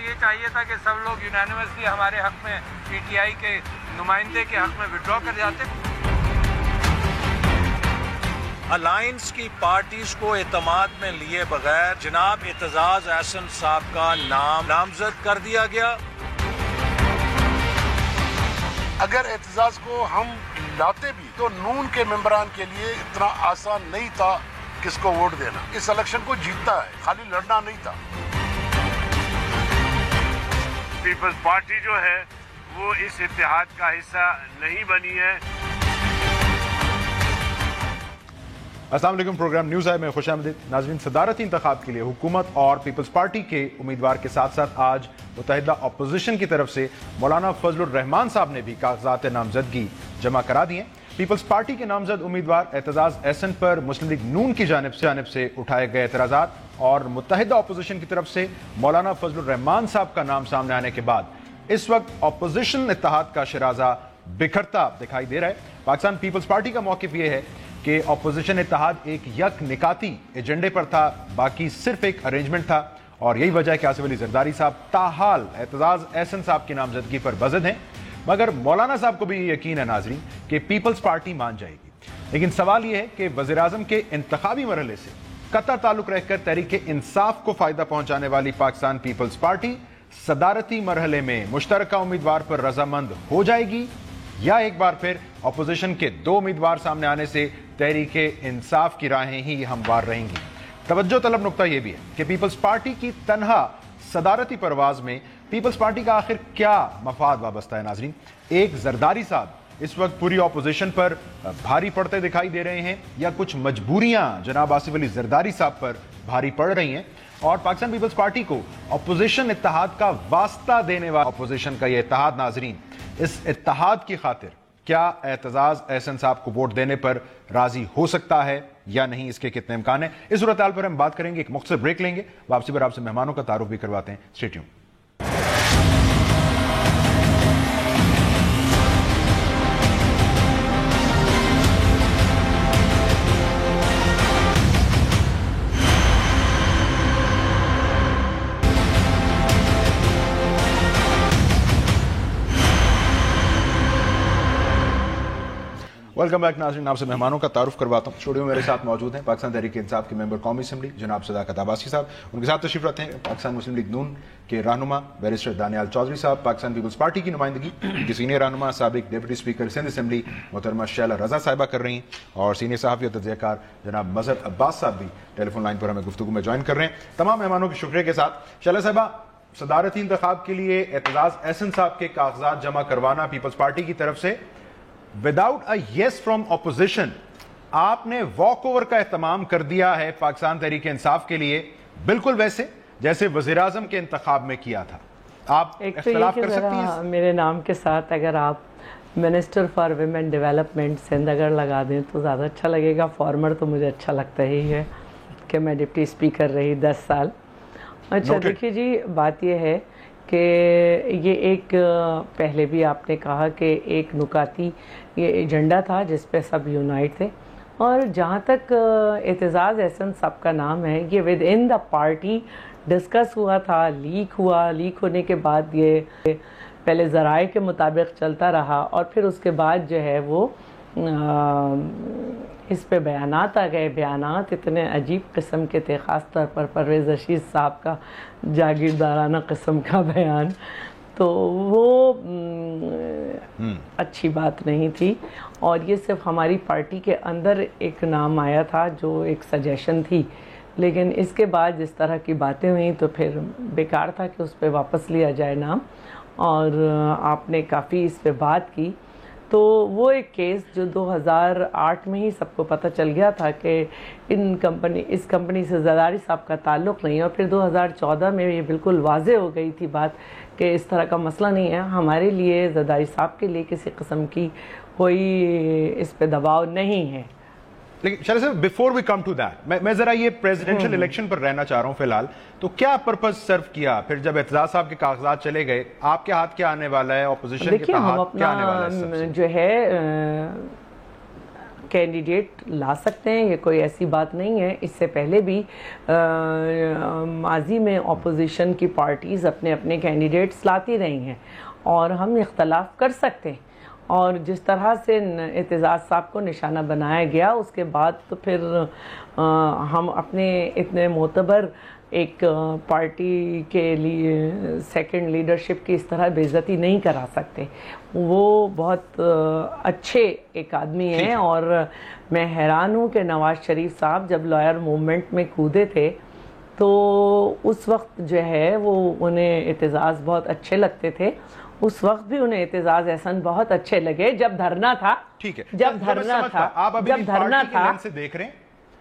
یہ چاہیے تھا کہ سب لوگ یونانیمسلی ہمارے حق میں پی ٹی آئی کے نمائندے کے حق میں وڈرا کر جاتے. الائنس کی پارٹیز کو اعتماد میں لیے بغیر جناب اعتزاز احسن صاحب کا نام نامزد کر دیا گیا. اگر اعتزاز کو ہم لاتے بھی تو نون کے ممبران کے لیے اتنا آسان نہیں تھا کس کو ووٹ دینا. اس الیکشن کو جیتنا ہے, خالی لڑنا نہیں تھا. پیپلز پارٹی جو ہے وہ اس اتحاد کا حصہ نہیں بنی ہے. السلام علیکم. پروگرام نیوز آئے میں خوش آمدید. ناظرین, صدارتی انتخاب کے لیے حکومت اور پیپلز پارٹی کے امیدوار کے ساتھ ساتھ آج متحدہ اپوزیشن کی طرف سے مولانا فضل الرحمان صاحب نے بھی کاغذات نامزدگی جمع کرا دیے. پیپلز پارٹی کے نامزد امیدوار اعتزاز احسن پر مسلم لیگ نون کی جانب سے اٹھائے گئے اعتراضات اور متحدہ اپوزیشن کی طرف سے مولانا فضل الرحمان صاحب کا نام سامنے آنے کے بعد اس وقت اپوزیشن اتحاد کا شرازہ بکھرتا دکھائی دے رہا ہے. پاکستان پیپلز پارٹی کا موقف یہ ہے کہ اپوزیشن اتحاد ایک یک نکاتی ایجنڈے پر تھا, باقی صرف ایک ارینجمنٹ تھا, اور یہی وجہ ہے کہ آصف علی زرداری صاحب تاحال اعتزاز احسن صاحب کی نامزدگی پر بزد ہیں. مگر مولانا صاحب کو بھی یہ یقین ہے ناظرین کہ پیپلز پارٹی مان جائے گی. لیکن سوال یہ ہے کہ وزیراعظم کے انتخابی مرحلے سے قطع تعلق رہ کر تحریک انصاف کو فائدہ پہنچانے والی پاکستان پیپلز پارٹی صدارتی مرحلے میں مشترکہ امیدوار پر رضامند ہو جائے گی, یا ایک بار پھر اپوزیشن کے دو امیدوار سامنے آنے سے تحریک انصاف کی راہیں ہی ہموار رہیں گی. توجہ طلب نقطہ یہ بھی ہے کہ پیپلز پارٹی کی تنہا صدارتی پرواز میں پیپلز پارٹی کا آخر کیا مفاد وابستہ ہے. ناظرین, ایک زرداری صاحب اس وقت پوری اپوزیشن پر بھاری پڑتے دکھائی دے رہے ہیں, یا کچھ مجبوریاں جناب آصف علی زرداری صاحب پر بھاری پڑ رہی ہیں, اور پاکستان پیپلز پارٹی کو اپوزیشن اتحاد کا واسطہ دینے والا اپوزیشن کا یہ اتحاد, ناظرین اس اتحاد کی خاطر کیا اعتزاز احسن صاحب کو ووٹ دینے پر راضی ہو سکتا ہے یا نہیں, اس کے کتنے امکان ہیں. اس صورتحال پر ہم بات کریں گے, ایک مختصر بریک لیں گے, واپسی پر آپ سے مہمانوں کا تعارف بھی کرواتے ہیں. Stay tune. ویلکم بیک ناظرین, آپ سے مہمانوں کا تعارف کرواتا ہوں. اسٹوڈیو میں میرے ساتھ موجود ہیں پاکستان تحریک انصاف کے ممبر قومی اسمبلی جناب صداقت عباسی صاحب, ان کے ساتھ تشریف رکھتے ہیں پاکستان مسلم لیگ نون کے رہنما بیرسٹر دانیال چودھری صاحب, پاکستان پیپلز پارٹی کی نمائندگی کی سینئر رہنما سابق ڈپٹی اسپیکر سندھ اسمبلی محترمہ شیلا رضا صاحبہ کر رہی ہیں, اور سینئر صحافی اور تجزیہ کار جناب مظہر عباس صاحب بھی ٹیلی فون لائن پر ہمیں گفتگو میں جوائن کر رہے ہیں. تمام مہمانوں کے شکریہ کے ساتھ شیلا صاحبہ, صدارتی انتخاب کے لیے اعتزاز احسن صاحب کے کاغذات جمع کروانا پیپلز پارٹی کی طرف سے without a yes from opposition, آپ نے واک اوور کا اہتمام کر دیا ہے پاکستان تحریک انصاف کے لیے, بالکل ویسے جیسے وزیراعظم کے انتخاب میں کیا تھا. آپ اختلاف کر سکتی ہیں میرے نام کے ساتھ اگر آپ minister for women development Sindh اگر لگا دیں تو زیادہ اچھا لگے گا. فارمر تو مجھے اچھا لگتا ہی ہے کہ میں ڈپٹی اسپیکر رہی 10 سال. اچھا دیکھیے جی, بات یہ ہے کہ یہ ایک پہلے بھی آپ نے کہا کہ ایک نکاتی یہ ایجنڈا تھا جس پہ سب یونائٹ تھے, اور جہاں تک اعتزاز احسن صاحب کا نام ہے یہ with in the party discuss ہوا تھا, لیک ہوا, لیک ہونے کے بعد یہ پہلے ذرائع کے مطابق چلتا رہا, اور پھر اس کے بعد جو ہے وہ اس پہ بیانات آ گئے. بیانات اتنے عجیب قسم کے تھے, خاص طور پر پرویز رشید صاحب کا جاگیردارانہ قسم کا بیان, تو وہ اچھی بات نہیں تھی. اور یہ صرف ہماری پارٹی کے اندر ایک نام آیا تھا جو ایک سجیشن تھی, لیکن اس کے بعد جس طرح کی باتیں ہوئیں تو پھر بیکار تھا کہ اس پہ واپس لیا جائے نام, اور آپ نے کافی اس پہ بات کی. تو وہ ایک کیس جو 2008 میں ہی سب کو پتہ چل گیا تھا کہ اس کمپنی سے زرداری صاحب کا تعلق نہیں ہے, اور پھر 2014 میں یہ بالکل واضح ہو گئی تھی بات کہ اس طرح کا مسئلہ نہیں ہے. ہمارے لیے زرداری صاحب کے لیے کسی قسم کی کوئی اس پہ دباؤ نہیں ہے. لیکن شیلا صاحب, before we come to that, میں ذرا یہ پریزیڈنشل الیکشن پر رہنا چاہ رہا ہوں فی الحال. تو کیا پرپز سرو کیا پھر جب اعتزاز صاحب کے کاغذات چلے گئے, آپ کے ہاتھ کیا آنے والا ہے, اپوزیشن کے ہاتھ کیا آنے والا ہے؟ جو ہے کینڈیڈیٹ لا سکتے ہیں, یہ کوئی ایسی بات نہیں ہے. اس سے پہلے بھی ماضی میں اپوزیشن کی پارٹیز اپنے اپنے کینڈیڈیٹس لاتی رہی ہیں اور ہم اختلاف کر سکتے ہیں. اور جس طرح سے اعتزاز صاحب کو نشانہ بنایا گیا اس کے بعد تو پھر ہم اپنے اتنے معتبر ایک پارٹی کے لیے سیکنڈ لیڈرشپ کی اس طرح بے عزتی نہیں کرا سکتے. وہ بہت اچھے ایک آدمی ہیں اور میں حیران ہوں کہ نواز شریف صاحب جب لائر موومنٹ میں کودے تھے تو اس وقت جو ہے وہ انہیں اعتزاز بہت اچھے لگتے تھے. اس وقت بھی انہیں اعتزاز احسن بہت اچھے لگے جب دھرنا تھا. ٹھیک ہے, جب دھرنا تھا, آپ ابھی دھرنا تھا سے دیکھ رہے ہیں,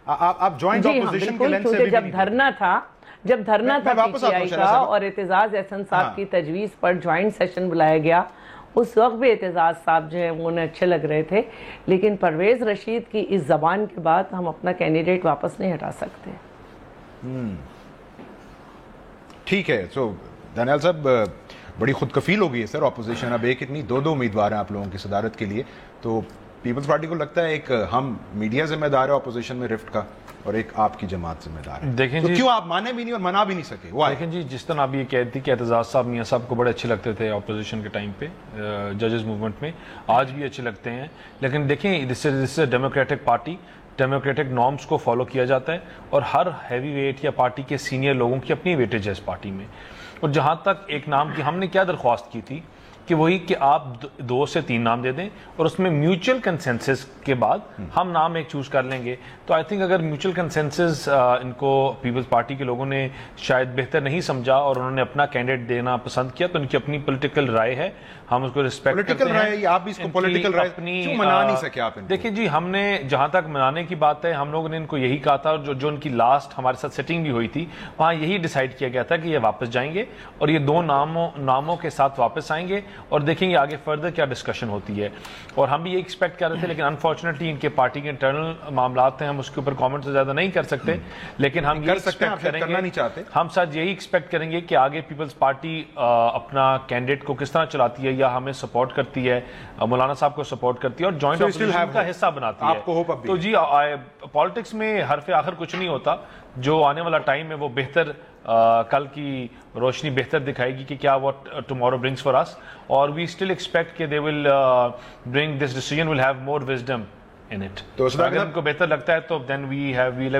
آپ جوائنٹ اپوزیشن کے لینس سے بھی جب دھرنا تھا پی ٹی آئی کا اور اعتزاز احسن صاحب کی تجویز پر جوائنٹ سیشن بلایا گیا, اس وقت بھی اعتزاز صاحب جو ہیں وہ انہیں اچھے لگ رہے تھے. لیکن پرویز رشید کی اس زبان کے بعد ہم اپنا کینڈیڈیٹ واپس نہیں ہٹا سکتے. ٹھیک ہے. سو دانیال صاحب بڑی خود کفیل ہو گئی ہے سر اپوزیشن, اب ایک اتنی دو امیدوار ہیں آپ لوگوں کی صدارت کے لیے, تو پیپلز پارٹی کو لگتا ہے ایک ہم میڈیا ذمہ دار ہے اپوزیشن میں رفٹ کا اور ایک آپ کی جماعت ذمہ دار ہے. دیکھیں جی, کیوں آپ مانے بھی نہیں اور منا بھی نہیں سکے؟ دیکھیں جی, جس طرح آپ یہ کہتی کہ اعتزاز صاحب میاں صاحب کو بڑے اچھے لگتے تھے اپوزیشن کے ٹائم پہ ججز موومنٹ میں, آج بھی اچھے لگتے ہیں. لیکن دیکھیں دس از ڈیموکریٹک پارٹی, ڈیموکریٹک نارمز کو فالو کیا جاتا ہے اور ہر ہیوی ویٹ یا پارٹی کے سینئر لوگوں کی اپنی ویٹیج ہے اس پارٹی میں. اور جہاں تک ایک نام کی ہم نے کیا درخواست کی تھی کہ وہی کہ آپ 2 سے 3 نام دے دیں اور اس میں میوچل کنسنسس کے بعد ہم نام ایک چوز کر لیں گے. تو آئی تھنک اگر میوچل کنسنسس ان کو پیپلز پارٹی کے لوگوں نے شاید بہتر نہیں سمجھا اور انہوں نے اپنا کینڈیڈیٹ دینا پسند کیا, تو ان کی اپنی پولیٹیکل رائے ہے, ہم اس کو ریسپیکٹ کرتے ہیں. آپ بھی اس کو پولیٹیکل رائے کیوں منا نہیں سکے آپ؟ دیکھیں جی, ہم نے جہاں تک منانے کی بات ہے ہم لوگوں نے ان کو یہی کہا تھا, جو ان کی لاسٹ ہمارے ساتھ سیٹنگ بھی ہوئی تھی وہاں یہی ڈیسائیڈ کیا گیا تھا کہ یہ واپس جائیں گے اور یہ 2 ناموں کے ساتھ واپس آئیں گے اور دیکھیں گے آگے فردر کیا ڈسکشن ہوتی ہے. اور ہم بھی یہ ایکسپیکٹ کر رہے تھے, لیکن انفارچونیٹلی ان کے پارٹی کے انٹرنل معاملات ہیں, ہم اس کے اوپر کامنٹ سے زیادہ نہیں کر سکتے. لیکن ہم یہ ایکسپیکٹ کریں گے, ہم ساتھ یہی ایکسپیکٹ کریں گے کہ آگے پیپلز پارٹی اپنا کینڈیڈیٹ کو کس طرح چلاتی ہے, یا ہمیں سپورٹ کرتی ہے, مولانا صاحب کو سپورٹ کرتی ہے اور جوائنٹ اپوزیشن کا حصہ بناتی ہے. تو جی پالیٹکس میں حرف آخر کچھ نہیں ہوتا, جو آنے والا ٹائم ہے وہ بہتر کل کی روشنی بہتر دکھائے گی کہ کیا what tomorrow brings for us, اور we still expect کہ they will bring this decision will have more wisdom in it. تو اگر ان کو بہتر لگتا ہے تو then we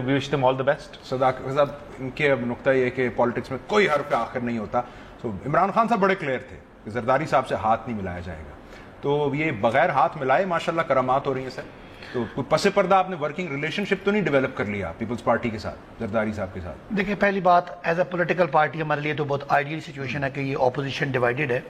wish them all the best. صداقت صاحب, ان کے نقطہ یہ کہ پالیٹکس میں کوئی حرف آخر نہیں ہوتا. تو عمران خان صاحب بڑے کلیئر تھے کہ زرداری صاحب سے ہاتھ نہیں ملایا جائے گا, تو یہ بغیر ہاتھ ملائے ماشاءاللہ کرامات ہو رہی ہیں سر. تو کوئی پس پردہ آپ نے ورکنگ ریلیشن شپ تو نہیں ڈیولپ کر لیا پیپلز پارٹی کے ساتھ, زرداری صاحب کے ساتھ؟ دیکھیں, پہلی بات ایز اے پولیٹیکل پارٹی ہمارے لیے تو بہت آئیڈیل سچویشن ہے کہ یہ اپوزیشن ڈیوائیڈڈ ہے,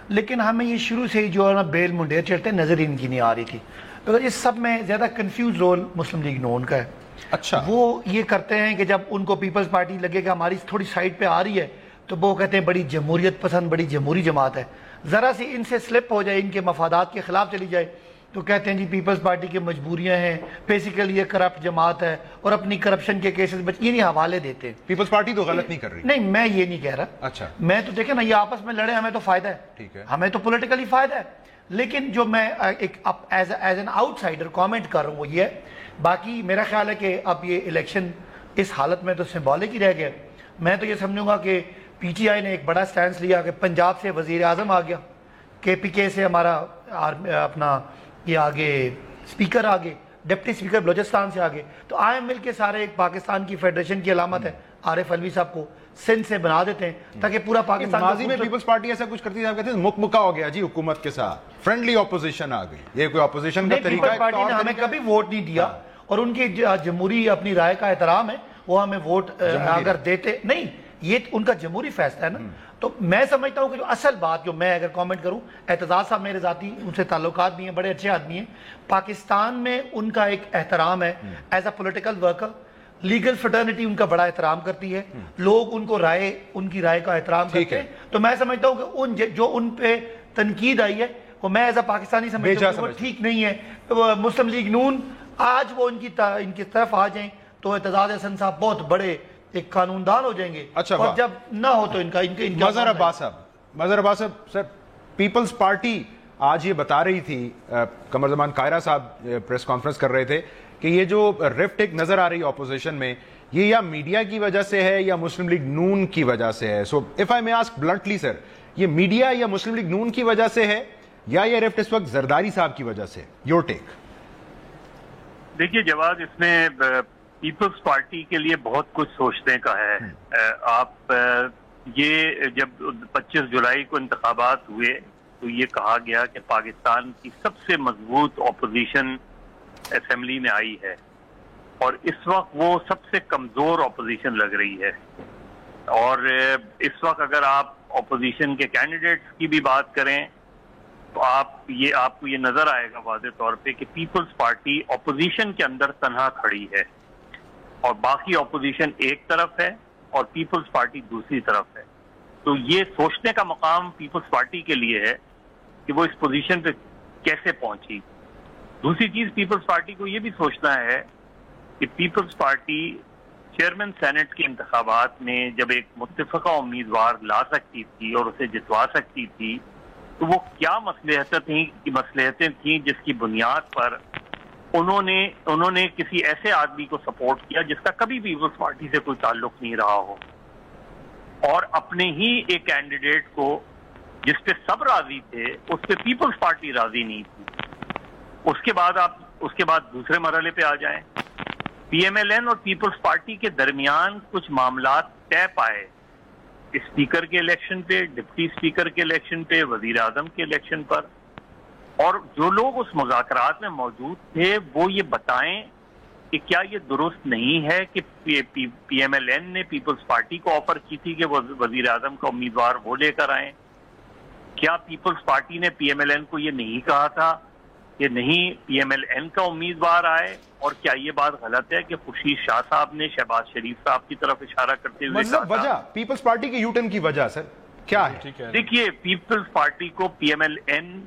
لیکن ہمیں یہ شروع سے ہی جو ہے نا بیل منڈیر چڑھتے نظر ان کی نہیں آ رہی تھی. تو اس سب میں زیادہ کنفیوز رول مسلم لیگ نون کا ہے. اچھا, وہ یہ کرتے ہیں کہ جب ان کو پیپلز پارٹی لگے کہ ہماری تھوڑی سائڈ پہ آ رہی ہے تو وہ کہتے ہیں بڑی جمہوریت پسند, بڑی جمہوری جماعت ہے. ذرا سی ان سے سلپ ہو جائے, ان کے مفادات کے خلاف چلی جائے تو کہتے ہیں جی پیپلز پارٹی کی مجبوریاں ہیں, بیسیکلی یہ کرپٹ جماعت ہے اور اپنی کرپشن کے کیسز یہ نہیں حوالے دیتے ہیں. پیپلز پارٹی تو غلط نہیں کر رہی. نہیں, میں یہ نہیں کہہ رہا. اچھا, میں تو دیکھیں نا, یہ آپس میں لڑے, ہمیں تو فائدہ ہے, ٹھیک ہے, ہمیں تو پولیٹیکلی فائدہ ہے. لیکن جو میں ایک as an out cider comment کر رہا ہوں وہ یہ ہے. باقی میرا خیال ہے کہ اب یہ الیکشن اس حالت میں تو سمبولک ہی رہ گیا. میں تو یہ سمجھوں گا کہ پی ٹی آئی نے ایک بڑا سٹینس لیا کہ پنجاب سے وزیر اعظم آ گیا, کے پی کے سے ہمارا اپنا یہ آگے اسپیکر آگے, ڈپٹی اسپیکر بلوچستان سے آگے, تو آئے مل کے سارے ایک پاکستان کی فیڈریشن کی علامت ہے عارف علوی صاحب کو سندھ سے بنا دیتے ہیں تاکہ پورا پاکستان. ماضی میں پیپلز پارٹی ایسا کچھ کرتی ہے, کہتے ہیں مکہ ہو گیا جی حکومت کے ساتھ, فرینڈلی اپوزیشن آ گئی. یہ کوئی اپوزیشن کا طریقہ ہے؟ پیپلز پارٹی نے ہمیں کبھی ووٹ نہیں دیا اور ان کی جمہوری اپنی رائے کا احترام ہے, وہ ہمیں ووٹ اگر دیتے نہیں, یہ ان کا جمہوری فیصلہ ہے نا. تو میں سمجھتا ہوں کہ جو اصل بات جو میں اگر کامنٹ کروں, اعتزاز صاحب میرے ذاتی ان سے تعلقات بھی ہیں, بڑے اچھے آدمی ہیں. پاکستان میں ان کا ایک احترام ہے as a political worker, legal fraternity ان کا بڑا احترام کرتی ہے, لوگ ان کو ان کی رائے کا احترام کرتے ہیں. تو میں سمجھتا ہوں کہ جو ان پہ تنقید آئی ہے وہ میں ایز اے پاکستانی سمجھتا ہوں وہ ٹھیک نہیں ہے. مسلم لیگ نون آج وہ ان کی طرف آ جائیں تو اعتزاز احسن صاحب بہت بڑے ایک قانون دان ہو جائیں گے. اچھا, اور جب نہ ہو تو ان کا مظہر عباس صاحب سر, پیپلز پارٹی آج یہ بتا رہی تھی قمر زمان قاہرہ صاحب پریس کانفرنس کر رہے تھے کہ یہ جو رفٹ ایک نظر آ رہی ہے اپوزیشن میں یہ یا میڈیا کی وجہ سے ہے یا مسلم لیگ نون کی وجہ سے ہے. So if I may ask bluntly sir, یہ میڈیا یا مسلم لیگ نون کی وجہ سے ہے یا یہ رفٹ اس وقت زرداری صاحب کی وجہ سے؟ Your take. دیکھیے جواد, اس میں پیپلز پارٹی کے لیے بہت کچھ سوچنے کا ہے. آپ یہ جب 25 جولائی کو انتخابات ہوئے تو یہ کہا گیا کہ پاکستان کی سب سے مضبوط اپوزیشن اسمبلی میں آئی ہے اور اس وقت وہ سب سے کمزور اپوزیشن لگ رہی ہے. اور اس وقت اگر آپ اپوزیشن کے کینڈیڈیٹس کی بھی بات کریں تو آپ کو یہ نظر آئے گا واضح طور پہ کہ پیپلز پارٹی اپوزیشن کے اندر تنہا کھڑی ہے اور باقی اپوزیشن ایک طرف ہے اور پیپلز پارٹی دوسری طرف ہے. تو یہ سوچنے کا مقام پیپلز پارٹی کے لیے ہے کہ وہ اس پوزیشن پہ کیسے پہنچی. دوسری چیز پیپلز پارٹی کو یہ بھی سوچنا ہے کہ پیپلز پارٹی چیئرمین سینٹ کے انتخابات میں جب ایک متفقہ امیدوار لا سکتی تھی اور اسے جتوا سکتی تھی تو وہ کیا مصلحتیں تھیں جس کی بنیاد پر انہوں نے کسی ایسے آدمی کو سپورٹ کیا جس کا کبھی پیپلز پارٹی سے کوئی تعلق نہیں رہا ہو اور اپنے ہی ایک کینڈیڈیٹ کو جس پہ سب راضی تھے اس پہ پیپلز پارٹی راضی نہیں تھی. اس کے بعد دوسرے مرحلے پہ آ جائیں. پی ایم ایل این اور پیپلز پارٹی کے درمیان کچھ معاملات طے پائے اسپیکر کے الیکشن پہ, ڈپٹی اسپیکر کے الیکشن پہ, وزیر اعظم کے الیکشن پر, اور جو لوگ اس مذاکرات میں موجود تھے وہ یہ بتائیں کہ کیا یہ درست نہیں ہے کہ پی ایم ایل این نے پیپلز پارٹی کو آفر کی تھی کہ وہ وزیر اعظم کا امیدوار وہ لے کر آئیں. کیا پیپلز پارٹی نے پی ایم ایل این کو یہ نہیں کہا تھا کہ نہیں پی ایم ایل این کا امیدوار آئے؟ اور کیا یہ بات غلط ہے کہ خورشید شاہ صاحب نے شہباز شریف صاحب کی طرف اشارہ کرتے ہوئے مطلب وجہ پیپلز پارٹی کے یو ٹرن کی وجہ سر کیا ہے؟ دیکھیے, پیپلز پارٹی کو پی ایم ایل این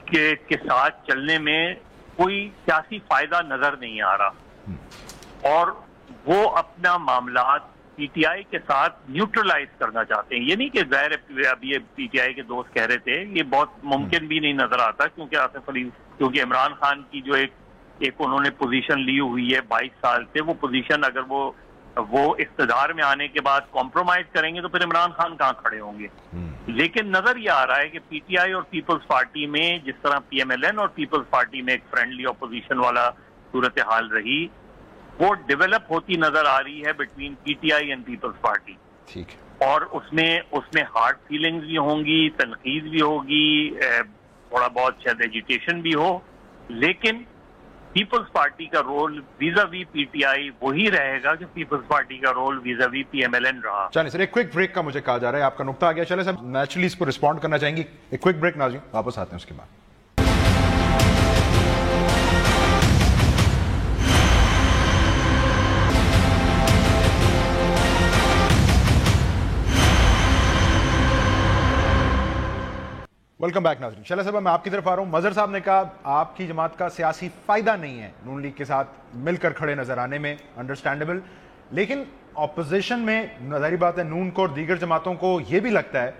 کے ساتھ چلنے میں کوئی سیاسی فائدہ نظر نہیں آ رہا اور وہ اپنا معاملات پی ٹی آئی کے ساتھ نیوٹرلائز کرنا چاہتے ہیں. یہ نہیں کہ ظاہر اب یہ پی ٹی آئی کے دوست کہہ رہے تھے, یہ بہت ممکن بھی نہیں نظر آتا کیونکہ آصف علی, کیونکہ عمران خان کی جو ایک انہوں نے پوزیشن لی ہوئی ہے 22 سال سے, وہ پوزیشن اگر وہ اقتدار میں آنے کے بعد کمپرومائز کریں گے تو پھر عمران خان کہاں کھڑے ہوں گے. لیکن نظر یہ آ رہا ہے کہ پی ٹی آئی اور پیپلز پارٹی میں جس طرح پی ایم ایل این اور پیپلز پارٹی میں ایک فرینڈلی اپوزیشن والا صورتحال رہی وہ ڈیولپ ہوتی نظر آ رہی ہے between P T I and Peoples Party. ٹھیک. اور اس میں ہارڈ فیلنگز بھی ہوں گی, تنقید بھی ہوگی, تھوڑا بہت شاید ایجیٹیشن بھی ہو, لیکن پیپلز پارٹی کا role vis-a-vis P T I وہی رہے گا کہ پیپلز پارٹی کا role vis-a-vis P M L N رہا. چلیں سر, ایک کوئک بریک کا مجھے کہا جا رہا ہے, آپ کا نقطہ آ گیا. چلیں سر, نیچرلی اس کو رسپونڈ کرنا چاہیں گی. ایک کوئک بریک ناظرین, واپس آتے ہیں اس کے بعد. ویلکم بیک ناظرین. شیلا صاحب, میں آپ کی طرف آ رہا ہوں. مظہر صاحب نے کہا آپ کی جماعت کا سیاسی فائدہ نہیں ہے نون لیگ کے ساتھ مل کر کھڑے نظر آنے میں, انڈرسٹینڈیبل, لیکن اپوزیشن میں ظاہری بات ہے نون کو اور دیگر جماعتوں کو یہ بھی لگتا ہے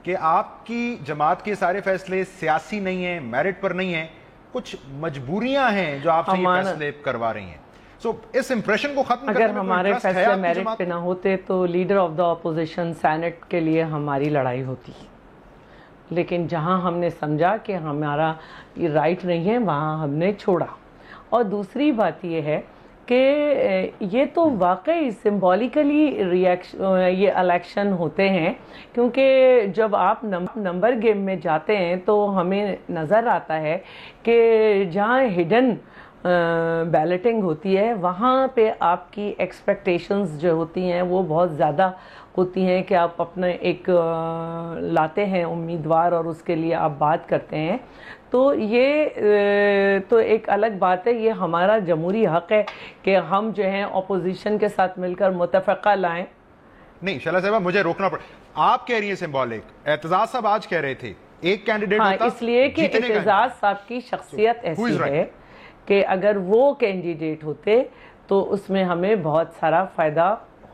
کہ آپ کی جماعت کے سارے فیصلے سیاسی نہیں ہیں, میرٹ پر نہیں ہیں, کچھ مجبوریاں ہیں جو آپ سے یہ فیصلے کروا رہی ہیں. سو اس امپریشن کو ختم کرنے میں اگر ہمارے فیصلے میرٹ پہ نہ ہوتے تو leader of the opposition senate کے لیے ہماری لڑائی ہوتی, لیکن جہاں ہم نے سمجھا کہ ہمارا یہ رائٹ نہیں ہے وہاں ہم نے چھوڑا. اور دوسری بات یہ ہے کہ یہ تو واقعی سمبولیکلی یہ الیکشن ہوتے ہیں, کیونکہ جب آپ نمبر گیم میں جاتے ہیں تو ہمیں نظر آتا ہے کہ جہاں ہڈن بیلٹنگ ہوتی ہے وہاں پہ آپ کی ایکسپیکٹیشنز جو ہوتی ہیں وہ بہت زیادہ ہوتی ہیں کہ آپ اپنے ایک لاتے ہیں امیدوار اور اس کے لیے آپ بات کرتے ہیں. تو یہ تو ایک الگ بات ہے, یہ ہمارا جمہوری حق ہے کہ ہم جو ہیں اپوزیشن کے ساتھ مل کر متفقہ لائیں. نہیں شیلا صاحبہ, مجھے روکنا پڑا, آپ کہہ رہی ہیں سمبولک, اعتزاز صاحب آج کہہ رہے تھے ایک کینڈیڈیٹ ہوتا اس لیے کہ اعتزاز صاحب کی شخصیت ایسی ہے کہ اگر وہ کینڈیڈیٹ ہوتے تو اس میں ہمیں بہت سارا فائدہ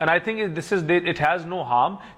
And I think it has no harm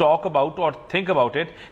talk about or think about it,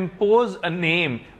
impose a name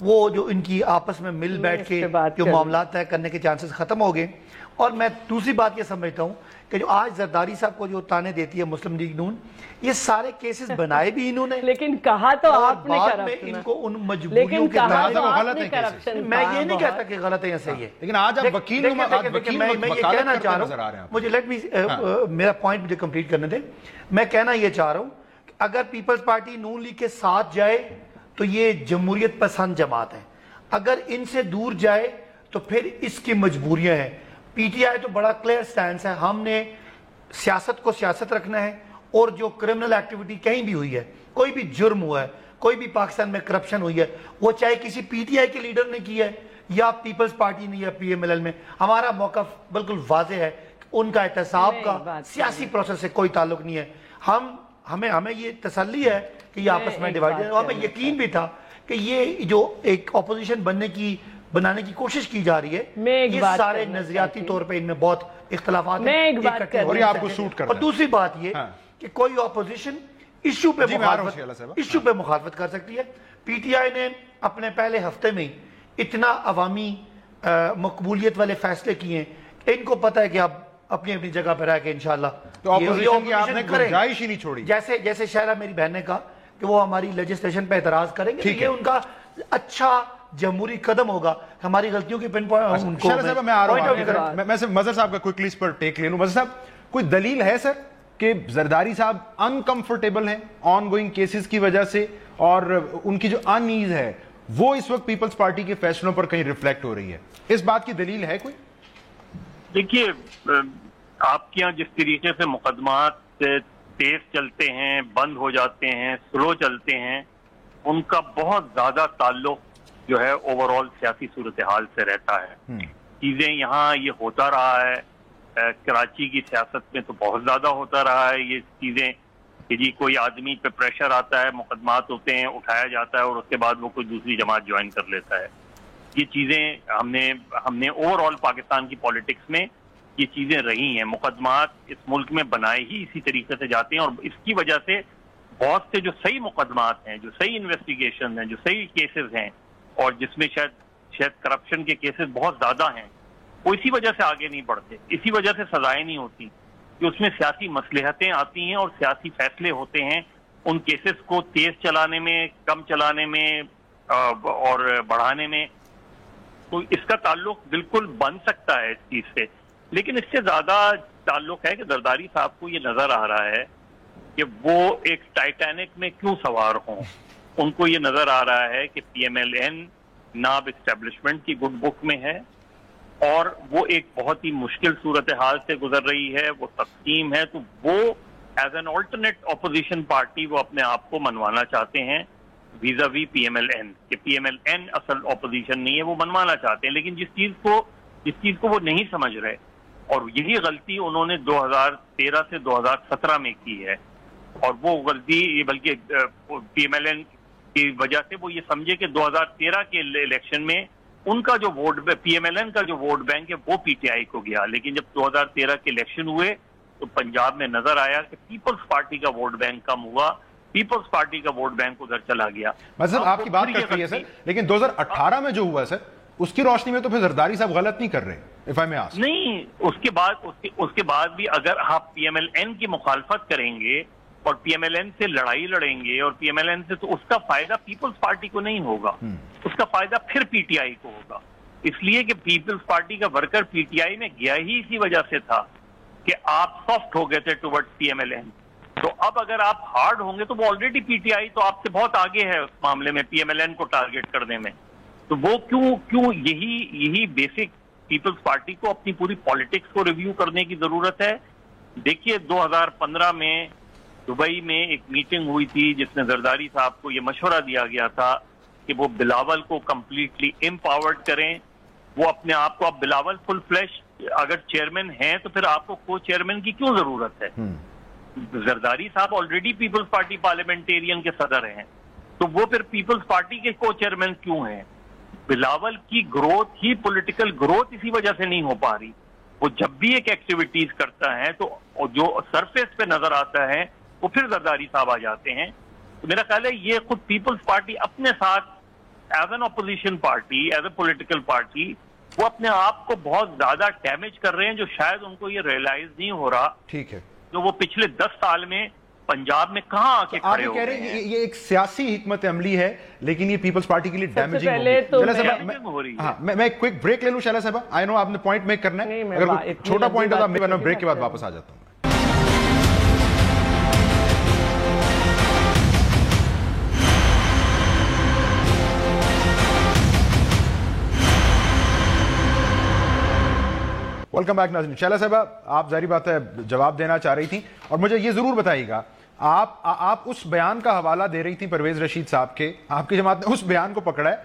وہ جو ان کی آپس میں مل بیٹھ کے جو معاملات طے کرنے کے چانسز ختم ہو گئے. اور میں دوسری بات یہ سمجھتا ہوں کہ جو آج زرداری صاحب کو جو تانے دیتی ہے مسلم لیگ نون, یہ سارے کیسز بنائے بھی انہوں نے, لیکن کہا تو آپ نے بعد میں ان کو ان مجبوریوں کے میں یہ نہیں کہتا کہ غلط ہے یا صحیح ہے, لیکن آج آپ وکیل میں یہ کہنا چاہ رہا ہوں, مجھے لیٹ می میرا پوائنٹ مجھے کمپلیٹ کرنے دیں. میں کہنا یہ چاہ رہا ہوں کہ اگر پیپلز پارٹی نون لیگ کے ساتھ جائے تو یہ جمہوریت پسند جماعت ہے, اگر ان سے دور جائے تو پھر اس کی مجبوریاں ہیں. پی ٹی آئی تو بڑا کلیئر سٹینس ہے, ہم نے سیاست کو سیاست رکھنا ہے, اور جو کرمنل ایکٹیویٹی کہیں بھی ہوئی ہے, کوئی بھی جرم ہوا ہے, کوئی بھی پاکستان میں کرپشن ہوئی ہے, وہ چاہے کسی پی ٹی آئی کے لیڈر نے کی ہے یا پیپلز پارٹی نے یا پی ایم ایل ایل میں, ہمارا موقف بالکل واضح ہے. ان کا احتساب کا سیاسی پروسیس سے کوئی تعلق نہیں ہے. ہمیں یہ تسلی ہے کہ یہ آپس میں ڈیوائڈ ہے, اور ہمیں یقین بھی تھا کہ یہ جو ایک اپوزیشن بنانے کی کوشش کی جا رہی ہے, یہ سارے نظریاتی طور پہ ان میں بہت اختلافات ہیں, اور دوسری بات یہ کہ کوئی اپوزیشن ایشو پہ مخالفت کر سکتی ہے. پی ٹی آئی نے اپنے پہلے ہفتے میں اتنا عوامی مقبولیت والے فیصلے کیے ہیں, ان کو پتہ ہے کہ اب اپنی اپنی جگہ پہ رہ کے انشاءاللہ تو اپوزیشن کی آپ نے گنجائش ہی نہیں چھوڑی. جیسے شہرہ میری بہن نے کہا کہ وہ ہماری لیجسلیشن پہ اعتراض کریں گے, یہ ان کا اچھا جمہوری قدم ہوگا. ہماری غلطیوں کی پن پوائنٹ ان کو میں آ رہا ہوں, میں صرف مظہر صاحب کا کوئکلی اس پر ٹیک لے لوں. مظہر صاحب, کوئی دلیل ہے سر کہ زرداری صاحب انکمفرٹیبل ہیں آن گوئنگ کیسز کی وجہ سے, اور ان کی جو ان ایز ہے وہ اس وقت پیپلز پارٹی کے فیصلوں پر کہیں ریفلیکٹ ہو رہی ہے, اس بات کی دلیل ہے کوئی؟ دیکھیے, آپ کے یہاں جس طریقے سے مقدمات تیز چلتے ہیں, بند ہو جاتے ہیں, سلو چلتے ہیں, ان کا بہت زیادہ تعلق جو ہے اوور آل سیاسی صورتحال سے رہتا ہے. چیزیں یہاں یہ ہوتا رہا ہے, کراچی کی سیاست میں تو بہت زیادہ ہوتا رہا ہے یہ چیزیں کہ جی کوئی آدمی پہ پریشر آتا ہے, مقدمات ہوتے ہیں, اٹھایا جاتا ہے, اور اس کے بعد وہ کوئی دوسری جماعت جوائن کر لیتا ہے. یہ چیزیں ہم نے اوور آل پاکستان کی پالیٹکس میں یہ چیزیں رہی ہیں. مقدمات اس ملک میں بنائے ہی اسی طریقے سے جاتے ہیں, اور اس کی وجہ سے بہت سے جو صحیح مقدمات ہیں, جو صحیح انویسٹیگیشن ہیں, جو صحیح کیسز ہیں, اور جس میں شاید کرپشن کے کیسز بہت زیادہ ہیں, وہ اسی وجہ سے آگے نہیں بڑھتے, اسی وجہ سے سزائیں نہیں ہوتی کہ اس میں سیاسی مصلحتیں آتی ہیں اور سیاسی فیصلے ہوتے ہیں ان کیسز کو تیز چلانے میں, کم چلانے میں اور بڑھانے میں. تو اس کا تعلق بالکل بن سکتا ہے اس چیز سے, لیکن اس سے زیادہ تعلق ہے کہ زرداری صاحب کو یہ نظر آ رہا ہے کہ وہ ایک ٹائٹینک میں کیوں سوار ہوں. ان کو یہ نظر آ رہا ہے کہ پی ایم ایل این ناب اسٹیبلشمنٹ کی گڈ بک میں ہے, اور وہ ایک بہت ہی مشکل صورتحال سے گزر رہی ہے, وہ تقسیم ہے, تو وہ as an alternate opposition party وہ اپنے آپ کو منوانا چاہتے ہیں ویزا وی پی ایم ایل این, کہ پی ایم ایل این اصل اپوزیشن نہیں ہے, وہ منوانا چاہتے ہیں. لیکن جس چیز کو وہ نہیں سمجھ رہے, اور یہی غلطی انہوں نے 2013 سے 2017 میں کی ہے, اور وہ غلطی بلکہ پی ایم ایل این کی وجہ سے وہ یہ سمجھے کہ 2013 کے الیکشن میں ان کا جو vote, P M L N کا جو ووٹ بینک ہے وہ پی ٹی آئی کو گیا, لیکن جب 2013 کے الیکشن ہوئے تو پنجاب میں نظر آیا کہ پیپلز پارٹی کا ووٹ بینک کم ہوا, پیپلز پارٹی کا ووٹ بینک ادھر چلا گیا. مطلب آپ کی بات کرتی ہے سر, لیکن 2018 میں جو ہوا سر اس کی روشنی میں تو پھر زرداری صاحب غلط نہیں کر رہے, if I may ask. نہیں, اس کے بعد بھی اگر آپ پی ایم ایل این کی مخالفت کریں گے اور پی ایم ایل این سے لڑائی لڑیں گے اور پی ایم ایل این سے, تو اس کا فائدہ پیپلز پارٹی کو نہیں ہوگا, اس کا فائدہ پھر پی ٹی آئی کو ہوگا. اس لیے کہ پیپلز پارٹی کا ورکر پی ٹی آئی میں گیا ہی اسی وجہ سے تھا کہ آپ سافٹ ہو گئے تھے toward P M L N. تو اب اگر آپ ہارڈ ہوں گے تو وہ آلریڈی پی ٹی آئی تو آپ سے بہت آگے ہے اس معاملے میں, پی ایم ایل این کو ٹارگیٹ کرنے میں. تو وہ کیوں یہی بیسک پیپلز پارٹی کو اپنی پوری پالیٹکس کو ریویو کرنے کی ضرورت ہے. دیکھیے 2015 میں دبئی میں ایک میٹنگ ہوئی تھی جس میں زرداری صاحب کو یہ مشورہ دیا گیا تھا کہ وہ بلاول کو کمپلیٹلی امپاورڈ کریں. وہ اپنے آپ کو, اب بلاول فل فلیش اگر چیئرمین ہیں تو پھر آپ کو کو چیئرمین کی کیوں ضرورت ہے؟ زرداری صاحب آلریڈی پیپلز پارٹی پارلیمنٹیرین کے صدر ہیں, تو وہ پھر پیپلز پارٹی کے کو چیئرمین کیوں ہیں؟ بلاول کی گروتھ ہی, پولیٹیکل گروتھ اسی وجہ سے نہیں ہو پا رہی. وہ جب بھی ایک ایکٹیویٹیز کرتا ہے تو جو سرفیس پہ نظر آتا ہے وہ پھر زرداری صاحب آ جاتے ہیں. تو میرا خیال ہے یہ خود پیپلز پارٹی اپنے ساتھ as an opposition party, as a political party, وہ اپنے آپ کو بہت زیادہ ڈیمیج کر رہے ہیں, جو شاید ان کو یہ ریئلائز نہیں ہو رہا. ٹھیک ہے, جو وہ پچھلے 10 سال میں پنجاب میں کہاں آ کے کھڑے ہو گئے ہیں. یہ ایک سیاسی حکمت عملی ہے, لیکن یہ پیپلز پارٹی کے لیے ڈیمیجنگ ہوگی. میں ایک کوئک بریک لے لوں شیلا صاحبہ, آئی نو آپ نے پوائنٹ میک کرنا ہے, اگر چھوٹا پوائنٹ ہوتا میں بریک کے بعد واپس آ جاتا ہوں. ویلکم بیک ناظرین. شیلا صاحبہ, آپ ظاہری بات ہے جواب دینا چاہ رہی تھیں, اور مجھے یہ ضرور بتائیے گا, آپ اس بیان کا حوالہ دے رہی تھیں پرویز رشید صاحب کے, آپ کی جماعت نے اس بیان کو پکڑا ہے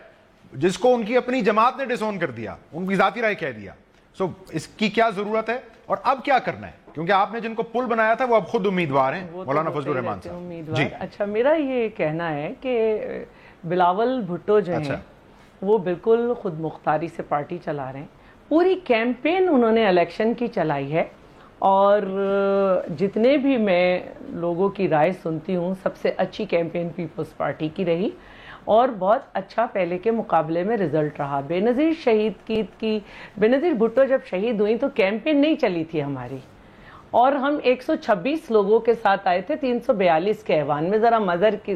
جس کو ان کی اپنی جماعت نے ڈسون کر دیا, ان کی ذاتی رائے کہہ دیا. سو اس کی کیا ضرورت ہے اور اب کیا کرنا ہے, کیونکہ آپ نے جن کو پل بنایا تھا وہ اب خود امیدوار ہیں, مولانا فضل الرحمان صاحب. جی اچھا, میرا یہ کہنا ہے کہ بلاول بھٹو جو ہیں وہ بالکل خود مختاری سے پارٹی چلا رہے ہیں. پوری کیمپین انہوں نے الیکشن کی چلائی ہے, اور جتنے بھی میں لوگوں کی رائے سنتی ہوں سب سے اچھی کیمپین پیپلز پارٹی کی رہی, اور بہت اچھا پہلے کے مقابلے میں رزلٹ رہا. بے نظیر بھٹو جب شہید ہوئی تو کیمپین نہیں چلی تھی ہماری, اور ہم 126 لوگوں کے ساتھ آئے تھے 342 کے ایوان میں. ذرا مظہر کی,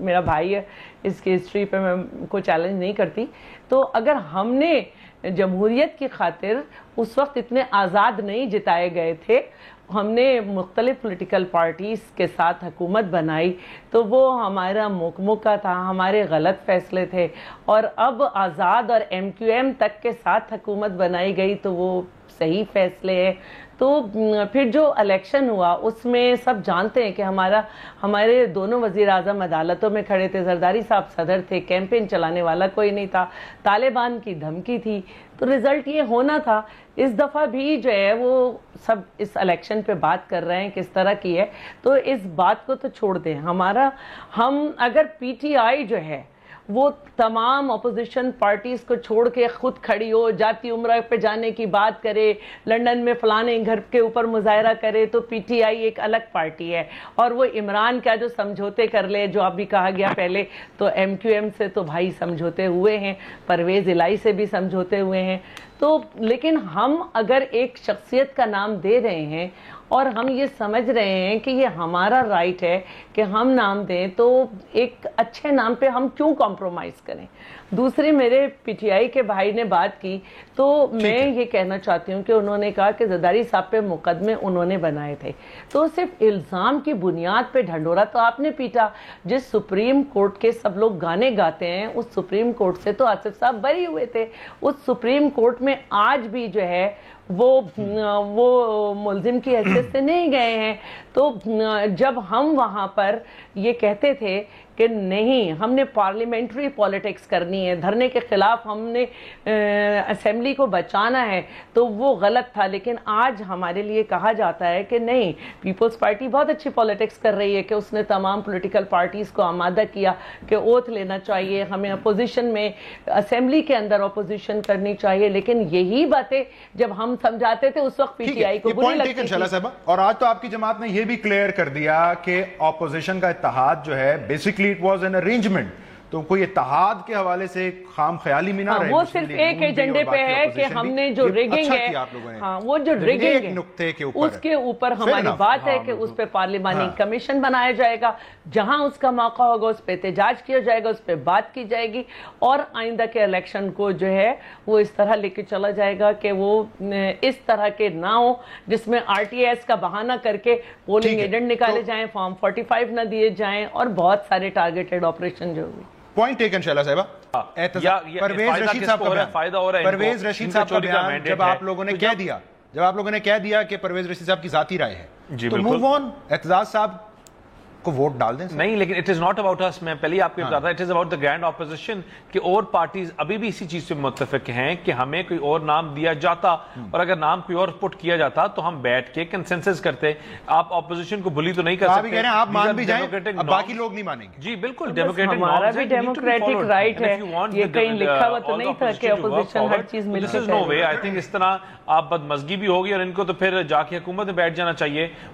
میرا بھائی ہے, اس کی ہسٹری پہ میں کو چیلنج نہیں کرتی, تو اگر ہم نے جمہوریت کی خاطر اس وقت اتنے آزاد نہیں جتائے گئے تھے, ہم نے مختلف پولیٹیکل پارٹیز کے ساتھ حکومت بنائی, تو وہ ہمارا موقع تھا, ہمارے غلط فیصلے تھے. اور اب آزاد اور MQM تک کے ساتھ حکومت بنائی گئی تو وہ صحیح فیصلے ہیں. تو پھر جو الیکشن ہوا اس میں سب جانتے ہیں کہ ہمارے دونوں وزیر اعظم عدالتوں میں کھڑے تھے, زرداری صاحب صدر تھے, کیمپین چلانے والا کوئی نہیں تھا, طالبان کی دھمکی تھی, تو رزلٹ یہ ہونا تھا. اس دفعہ بھی جو ہے وہ سب اس الیکشن پہ بات کر رہے ہیں کس طرح کی ہے, تو اس بات کو تو چھوڑ دیں. ہم اگر PTI جو ہے وہ تمام اپوزیشن پارٹیز کو چھوڑ کے خود کھڑی ہو, جاتی عمرہ پہ جانے کی بات کرے, لنڈن میں فلانے گھر کے اوپر مظاہرہ کرے, تو PTI ایک الگ پارٹی ہے. اور وہ عمران کا جو سمجھوتے کر لے, جو ابھی کہا گیا پہلے, تو MQM سے تو بھائی سمجھوتے ہوئے ہیں, پرویز الہی سے بھی سمجھوتے ہوئے ہیں. تو لیکن ہم اگر ایک شخصیت کا نام دے رہے ہیں اور ہم یہ سمجھ رہے ہیں کہ یہ ہمارا رائٹ ہے کہ ہم نام دیں, تو ایک اچھے نام پہ ہم کیوں کمپرومائز کریں. دوسری میرے PTI کے بھائی نے بات کی, تو میں یہ کہنا چاہتی ہوں کہ انہوں نے کہا کہ زرداری صاحب پہ مقدمے انہوں نے بنائے تھے, تو صرف الزام کی بنیاد پہ ڈھنڈورا تو آپ نے پیٹا. جس سپریم کورٹ کے سب لوگ گانے گاتے ہیں, اس سپریم کورٹ سے تو آصف صاحب بری ہوئے تھے. اس سپریم کورٹ میں آج بھی جو ہے وہ ملزم کی حیثیت سے نہیں گئے ہیں. تو جب ہم وہاں پر یہ کہتے تھے کہ نہیں, ہم نے پارلیمنٹری پالیٹکس کرنی ہے, دھرنے کے خلاف ہم نے اسمبلی کو بچانا ہے, تو وہ غلط تھا. لیکن آج ہمارے لیے کہا جاتا ہے کہ نہیں, پیپلز پارٹی بہت اچھی پالیٹکس کر رہی ہے, کہ اس نے تمام پولیٹیکل پارٹیز کو آمادہ کیا کہ اوتھ لینا چاہیے, ہمیں اپوزیشن میں اسمبلی کے اندر اپوزیشن کرنی چاہیے. لیکن یہی باتیں جب ہم سمجھاتے تھے اس وقت PTI کو بری لگتی تھی. اور آج تو آپ کی جماعت نے یہ بھی کلیئر کر دیا کہ اپوزیشن کا اتحاد جو ہے basically it was an arrangement. تو کوئی اتحاد کے حوالے سے خام خیالی میں نہ رہے, وہ صرف ایک ایجنڈے پہ ہے کہ ہم نے جو ریگنگ ہے, ہاں وہ جو ریگنگ ہے اس کے اوپر ہماری بات ہے کہ اس پہ پارلیمانی کمیشن بنایا جائے گا, جہاں اس کا موقع ہوگا اس پہ احتجاج کیا جائے گا, اس پہ بات کی جائے گی, اور آئندہ کے الیکشن کو جو ہے وہ اس طرح لے کے چلا جائے گا کہ وہ اس طرح کے نہ ہو جس میں RTS کا بہانہ کر کے پولنگ ایجنٹ نکالے جائیں, فارم 45 نہ دیے جائیں, اور بہت سارے ٹارگیٹڈ آپریشن جو ہوئی. پوائنٹ ٹیکن شیلا صاحبہ. پرویز رشید صاحب کا بیان, پرویز رشید صاحب کا بیان جب آپ لوگوں نے کہہ دیا کہ پرویز رشید صاحب کی ذاتی رائے ہے, تو موو آن, اعتزاز صاحب کو ووٹ ڈال دیں. نہیں, لیکن اٹ از ناٹ اباؤٹ اس, میں پہلے آپ کو بتا رہا, it is about the grand opposition, کہ اور پارٹیز ابھی بھی اسی چیز سے متفق ہیں کہ ہمیں کوئی اور نام دیا جاتا, اور اگر نام کوئی اور پٹ کیا جاتا تو ہم بیٹھ کے کنسنسس کرتے. آپ اپوزیشن کو بلی تو نہیں کر سکتے, آپ مان بھی جائیں, باقی لوگ نہیں مانیں گے. جی بالکل, ڈیموکریٹک ہمارا بھی ڈیموکریٹک رائٹ ہے, یہ کہیں لکھا ہوا تو نہیں تھا کہ اپوزیشن ہر چیز مل کے کرے. آئی تھنک اس طرح آپ بدمزگی بھی ہوگی, اور ان کو تو پھر جا کے حکومت میں بیٹھ جانا چاہیے.